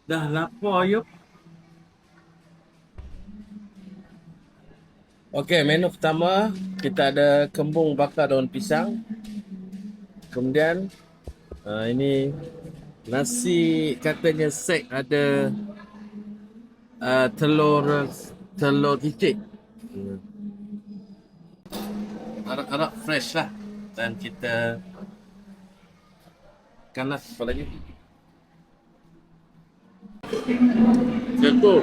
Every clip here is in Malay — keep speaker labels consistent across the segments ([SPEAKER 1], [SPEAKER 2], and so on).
[SPEAKER 1] Dah lapar yuk. Okey, menu pertama kita ada kembung bakar daun pisang. Kemudian ini nasi katanya set ada telur telur itik. Arak-arak fresh lah. Dan kita kanas apa lagi? Jatuh.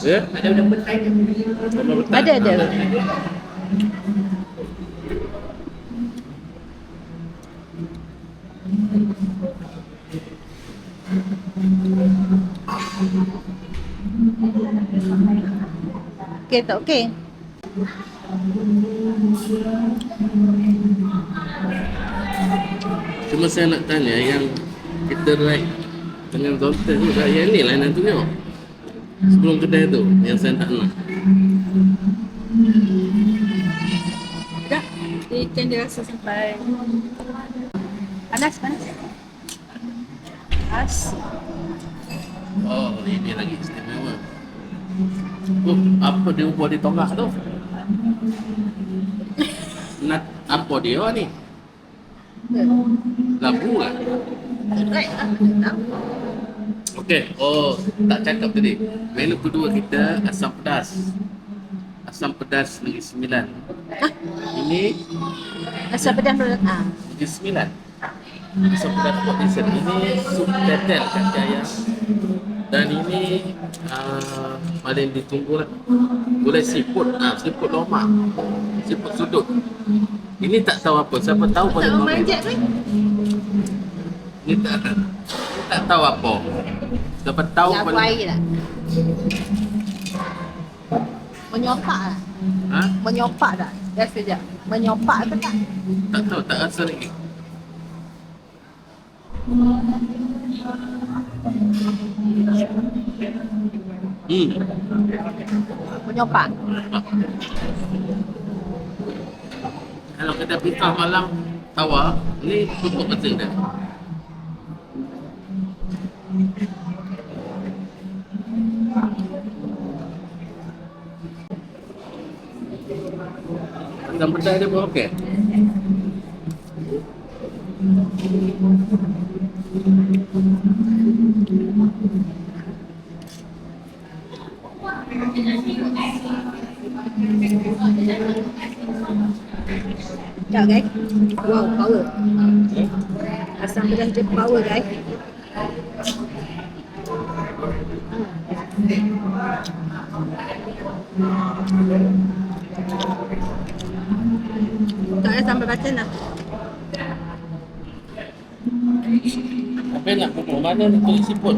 [SPEAKER 1] Ya? Ada udang petai.
[SPEAKER 2] Ada. Okey tak okey?
[SPEAKER 1] Cuma saya nak tanya yang kita like dengan doktor tu, yang ni lah nak tengok. Sebelum kedai tu, yang saya tak nak.
[SPEAKER 2] Tak. Ikan dia rasa sampai panas.
[SPEAKER 1] Oh, ini lagi istimewa. Oh, apa dia buat di tongkat tu? Nak apa dia ni? Labu kan?
[SPEAKER 2] Right lah.
[SPEAKER 1] Okey, oh tak cakap tadi. Menu kedua kita asam pedas. Asam pedas Negeri Sembilan. Ini
[SPEAKER 2] Asam pedas dulu.
[SPEAKER 1] Negeri Sembilan. Asam pedas Port Dickson. Ini sup tetel kaki ayam. Dan ini paling ditunggu lah. Gulai siput, siput lomak, siput sudut. Ini tak tahu apa. Siapa tahu boleh
[SPEAKER 2] Tak
[SPEAKER 1] komen.
[SPEAKER 2] memanjat ni.
[SPEAKER 1] Ini tak tahu apa. Siapa tahu
[SPEAKER 2] Labu
[SPEAKER 1] boleh.
[SPEAKER 2] air lah. Menyopak lah.
[SPEAKER 1] Ha?
[SPEAKER 2] Menyopak tak? Biasa je. Menyopak ke tak?
[SPEAKER 1] Tak tahu, tak rasa lagi.
[SPEAKER 2] Menyopak.
[SPEAKER 1] Kalau kita pisah malam tawa, ni cukup betul dah. Asam pedas dia pun okey.
[SPEAKER 2] Tak guys. Wow, power. Asam pedas dia power guys. Tak ada sambal bacang lah.
[SPEAKER 1] Tapi nak pukul mana ni kulit siput?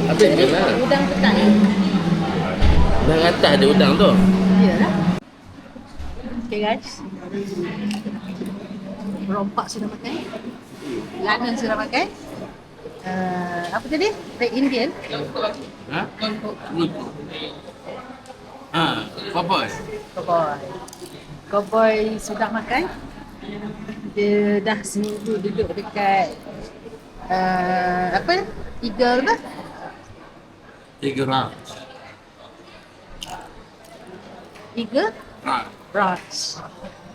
[SPEAKER 1] Habis je lah.
[SPEAKER 2] Udang petai.
[SPEAKER 1] Dah atas ada udang tu.
[SPEAKER 2] Iyalah. Okay guys. Rompak sudah makan. Lanan sudah makan. Apa tadi? Red Indian.
[SPEAKER 1] Ha? Apa?
[SPEAKER 2] Cowboy sudah makan. Dia dah seminggu duduk dekat apa? Tiga apa?
[SPEAKER 1] 3 round.
[SPEAKER 2] Tiga
[SPEAKER 1] Round.
[SPEAKER 2] rounds.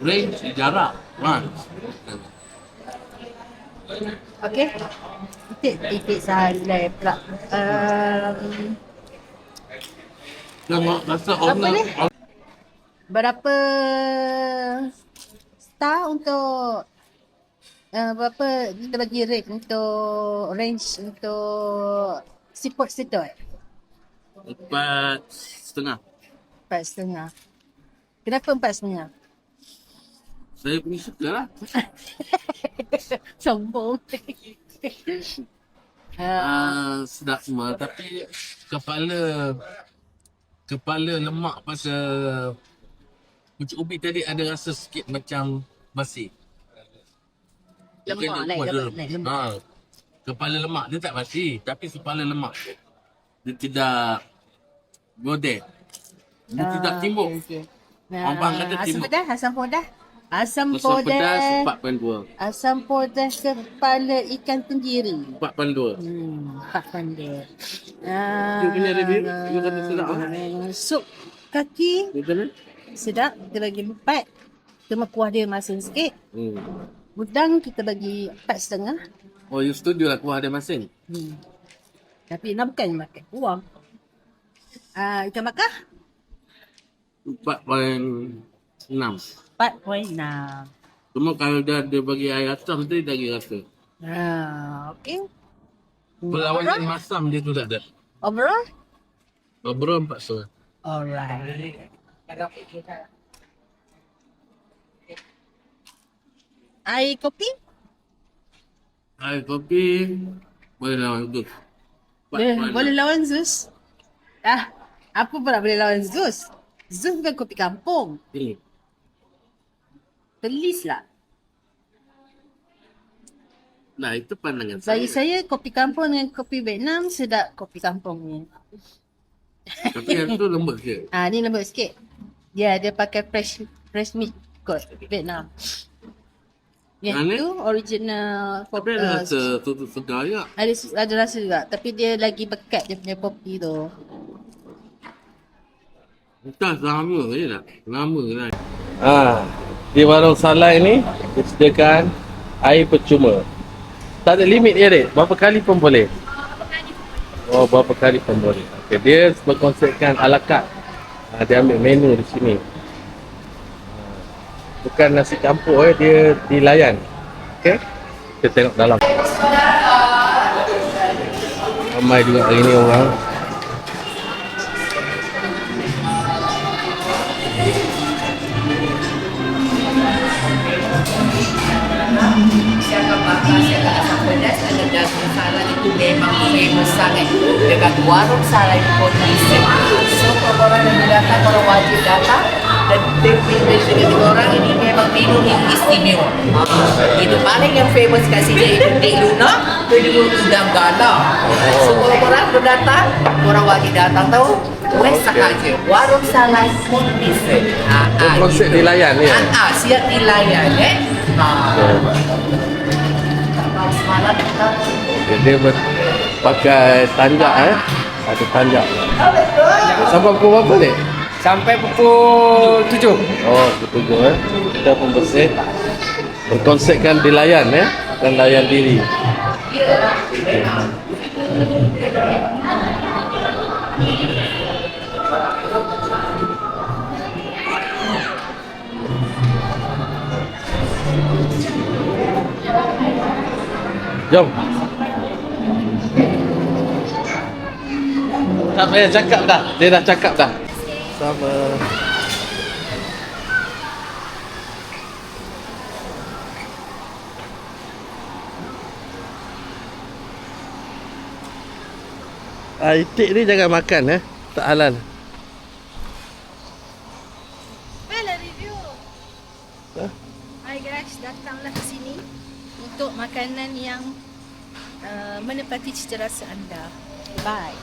[SPEAKER 1] Range jarak. Round.
[SPEAKER 2] Okay. Titik salai pula.
[SPEAKER 1] Tengok rasa
[SPEAKER 2] Apa
[SPEAKER 1] owner.
[SPEAKER 2] ni? Berapa star untuk berapa kita bagi rate untuk range untuk siput sedut?
[SPEAKER 1] 4.5.
[SPEAKER 2] 4.5. Kenapa 4.5?
[SPEAKER 1] Saya punya suka lah.
[SPEAKER 2] Sombong.
[SPEAKER 1] Sedap semua. Tapi kepala lemak pada kucing ubi tadi ada rasa sikit macam basi.
[SPEAKER 2] Lemak, lemak.
[SPEAKER 1] Kepala lemak dia tak basi, tapi kepala lemak dia tidak godek. Dia tidak timbuk.
[SPEAKER 2] Okay.
[SPEAKER 1] Abang kata
[SPEAKER 2] asam
[SPEAKER 1] timbuk.
[SPEAKER 2] pedas, asam pedas. Asam
[SPEAKER 1] Asam pedas
[SPEAKER 2] pedas.
[SPEAKER 1] 4.2.
[SPEAKER 2] Asam pedas kepala ikan tenggiri.
[SPEAKER 1] 4.2.
[SPEAKER 2] 4 pandai.
[SPEAKER 1] You punya review? You kata sedap ah?
[SPEAKER 2] Sup kaki
[SPEAKER 1] Betul kan?
[SPEAKER 2] sedap, kita bagi 4. Cuma kuah dia masin sikit. Udang kita bagi 4,5.
[SPEAKER 1] Oh, you setuju lah kuah dia masin?
[SPEAKER 2] Tapi nak bukan makan kuah. Ikan bakar
[SPEAKER 1] 4.6.
[SPEAKER 2] 4.6.
[SPEAKER 1] Cuma kalau dia bagi air asam tu dia lagi rasa.
[SPEAKER 2] Okey.
[SPEAKER 1] Perlawanan masam dia tu tak ada.
[SPEAKER 2] Overall?
[SPEAKER 1] Overall 4.5.
[SPEAKER 2] Alright. Air kopi?
[SPEAKER 1] Air kopi boleh lawan tu.
[SPEAKER 2] Boleh lawan Zeus. Apa pula boleh lawan Zeus? Zeus bukan kopi kampung. Telis lah.
[SPEAKER 1] Nah, itu pandangan
[SPEAKER 2] Bagi saya kopi kampung dengan kopi Vietnam sedap kopi kampung ni.
[SPEAKER 1] Tapi yang tu lembut sikit.
[SPEAKER 2] Ni lembut sikit. Dia pakai fresh milk kot Vietnam. Yang
[SPEAKER 1] Yang ni?
[SPEAKER 2] tu original
[SPEAKER 1] Tapi ada rasa tu segar ya.
[SPEAKER 2] ada rasa juga. Tapi dia lagi pekat dia punya kopi tu.
[SPEAKER 1] Entah sama je tak? Lama kan. Di warung Salai ni disediakan air percuma. Tak ada limit dia, Dek. Berapa kali pun boleh? Oh, berapa kali pun boleh. Okay, dia berkonsepkan ala carte. Dia ambil menu di sini. Bukan nasi campur, dia dilayan. Okey? Kita tengok dalam. Ramai juga hari ni orang.
[SPEAKER 3] Siaga bakar, siaga asam pedas, ada daging salad itu memang famous sangat dekat warung salad di Kota Islam. So kalau orang yang datang, orang wajib datang dan tiga orang ini memang menu yang istimewa. Itu paling yang famous kat sini itu Dek Luna, kedua udang galah. So kalau orang datang, orang wajib datang tahu. West sahaja, warung salad Kota Islam.
[SPEAKER 1] Konsep dilayan ya.
[SPEAKER 3] Siap dilayan semalam kita
[SPEAKER 1] Dia pakai tanjak ada tanjak. Sampai pukul berapa ni?
[SPEAKER 4] Sampai pukul 7.
[SPEAKER 1] Oh, pukul 7 Kita pembersih. Berkonsepkan dilayan dan layan diri. Jom. Tak payah cakap dah. Dia dah cakap dah. Sama. Itik ni jangan makan tak halal.
[SPEAKER 2] Bella review. Hi guys, datanglah ke sini untuk makanan yang menepati cita rasa anda. Bye.